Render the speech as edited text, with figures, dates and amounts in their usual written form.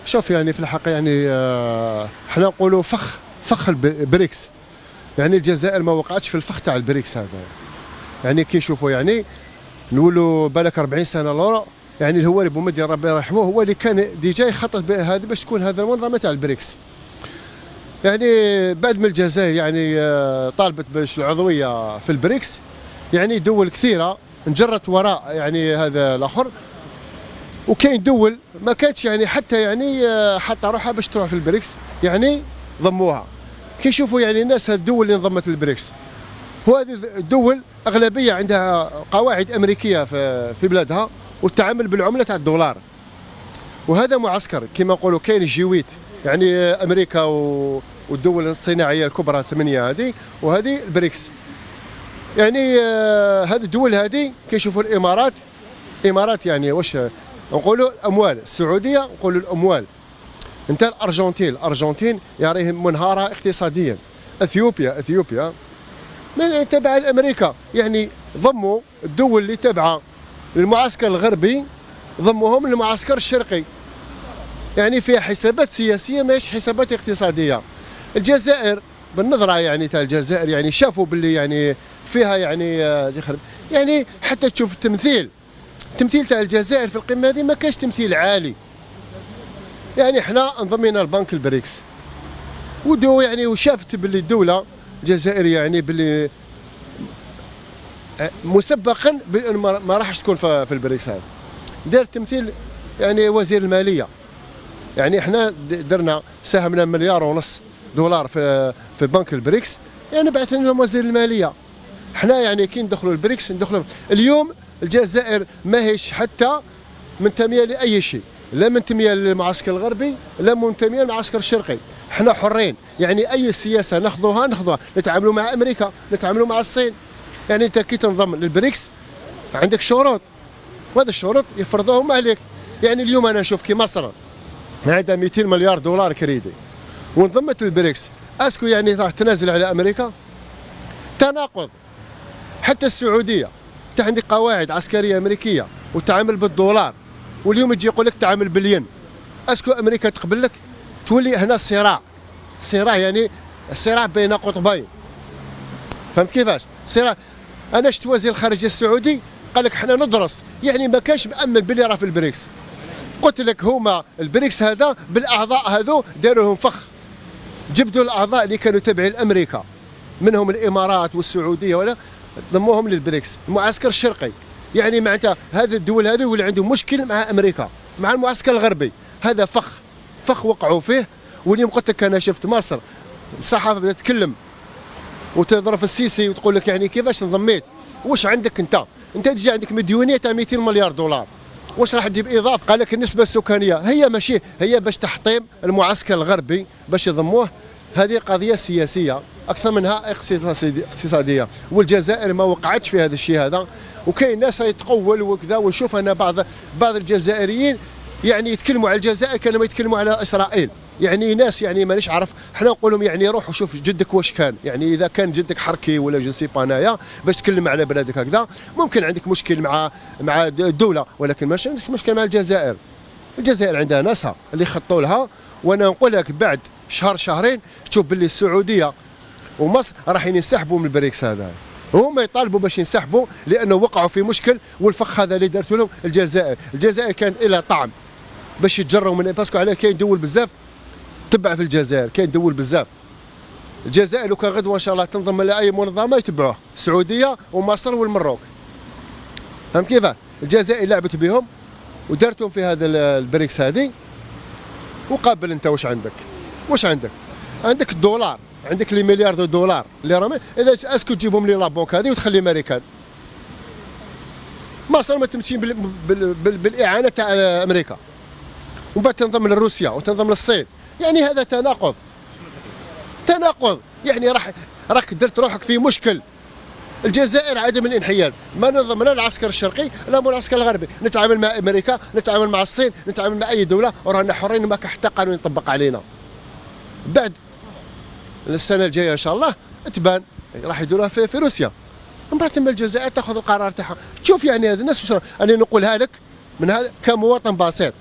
شوف يعني في الحق يعني حنا نقولوا فخ البريكس. يعني الجزائر ما وقعتش في الفخ تاع البريكس هذا. يعني كي نشوفوا يعني نقولوا بالك 40 سنه لورا، يعني الهواري بومدين ربي يرحمه هو اللي كان ديجا يخطط هذا باش تكون هذا المنظمه تاع البريكس. يعني بعد من الجزائر يعني طالبت باش العضويه في البريكس، يعني دول كثيره انجرت وراء يعني هذا الاخر، وكاين دول ما كانتش يعني حتى يعني حتى روحها باش تروح في البريكس، يعني ضموها. كي نشوفوا يعني الناس هذه الدول اللي انضمت للبريكس، وهذه الدول اغلبيه عندها قواعد امريكيه في بلادها والتعامل بالعمله تاع الدولار. وهذا معسكر كما نقولوا كاين الجيويت، يعني امريكا والدول الصناعيه الكبرى 8 هذه، وهذه البريكس. يعني هذه الدول هذه كيشوفوا الامارات يعني واش نقولوا الاموال السعوديه، نقولوا الاموال انت الارجنتين يعني منهاره اقتصاديا. اثيوبيا من تبع لامريكا، يعني ضموا الدول اللي تابعه للمعسكر الغربي ضموهم للمعسكر الشرقي. يعني فيها حسابات سياسيه ماهيش حسابات اقتصاديه. الجزائر بالنظره يعني تاع الجزائر يعني شافوا باللي يعني فيها يعني حتى تشوف التمثيل تاع الجزائر في القمه هذه ما كانش تمثيل عالي. يعني احنا انضمينا لبنك البريكس ودو يعني وشافت باللي الدوله الجزائريه يعني باللي مسبقا بان ما راحش تكون في البريكس هذا. دار تمثيل يعني وزير الماليه، يعني احنا درنا ساهمنا $1.5 مليار في بنك البريكس، يعني بعثنا لهم وزير الماليه. احنا يعني كي ندخلوا البريكس ندخلوا اليوم الجزائر ماهيش حتى منتميه لاي شيء، لا منتميه للمعسكر الغربي لا منتميه للمعسكر الشرقي. احنا حرين، يعني اي سياسه ناخذوها نتعاملوا مع امريكا، نتعاملوا مع الصين. يعني انت كي تنضم للبريكس عندك شروط، وهذا الشروط يفرضوهم عليك. يعني اليوم انا نشوف كي مصر عندها $200 مليار كريدي وانضمت للبريكس، اسكو يعني راح تنازل على امريكا؟ تناقض. حتى السعوديه انت عندك قواعد عسكريه امريكيه وتعامل بالدولار، واليوم يجي يقول لك تعامل بالين. اسكو امريكا تقبل لك؟ تولي هنا صراع يعني صراع بين قطبين. فهمت كيفاش؟ صراع. انا شفت وزير الخارجيه السعودي قال لك احنا ندرس، يعني ما كانش مأمن باللي راه في البريكس. قلت لك هما البريكس هذا بالاعضاء هذو داروهم فخ، جبدوا الاعضاء اللي كانوا تابعين لامريكا منهم الامارات والسعوديه ولا ضموهم للبريكس، المعسكر الشرقي. يعني معناتها هذه الدول هذه واللي عندهم مشكل مع امريكا مع المعسكر الغربي، هذا فخ وقعوا فيه. واليوم قلت لك انا شفت مصر الصحافه بدات تتكلم وتضرب السيسي وتقول لك يعني كيفاش انضميت؟ واش عندك انت تجي عندك مديونيه تاع $200 مليار، واش راح تجيب اضافه؟ قال لك النسبه السكانيه هي ماشي هي باش تحطيم المعسكر الغربي باش يضموه. هذه قضيه سياسيه اكثر منها اقتصاديه، والجزائر ما وقعتش في هذا الشيء هذا. وكاين ناس يتقول وكذا، ونشوف انا بعض الجزائريين يعني يتكلموا على الجزائر كانوا يتكلموا على اسرائيل. يعني ناس يعني مانيش عارف، حنا نقول لهم يعني روح وشوف جدك واش كان، يعني اذا كان جدك حركي ولا جنسي بانايا باش تكلم على بلادك هكذا ممكن عندك مشكل مع الدوله، ولكن ماشي عندك مشكل مع الجزائر. الجزائر عندها ناسها اللي خطوا لها. وانا نقول لك بعد شهرين تشوف باللي السعوديه ومصر راح ينسحبوا من البريكس هذا. هما يطالبوا باش ينسحبوا لانه وقعوا في مشكل، والفخ هذا اللي دارته لهم الجزائر كانت الى طعم باش يتجروا من باسكو على كاين دول بزاف تبع في الجزائر، كاين دول بزاف. الجزائر لو كان غدوه ان شاء الله تنضم لاي منظمه يتبعوه، السعوديه ومصر والمروك. فهمت كيف؟ الجزائر لعبت بهم ودارتهم في هذا البريكس هذه. وقابل انت واش عندك؟ عندك الدولار، عندك لي مليار دولار اللي راهم، اذا اسكو تجيبهم لي لابونك هذه وتخلي امريكان. مصر ما تمشي بالاعانه تاع امريكا ومن بعد تنضم لروسيا وتنضم للصين. يعني هذا تناقض. يعني راك درت روحك في مشكل. الجزائر عدم الانحياز، ما ننضم لا للعسكر الشرقي لا للعسكر الغربي، نتعامل مع امريكا، نتعامل مع الصين، نتعامل مع اي دوله، ورانا حرين وما كان حتى قانون يطبق علينا. بعد السنه الجايه ان شاء الله تبان راح يديروها في روسيا، من بعد تم الجزائر تاخذ القرار تاعها. تشوف يعني هذا الناس انا نقولها لك من هذا كمواطن بسيط.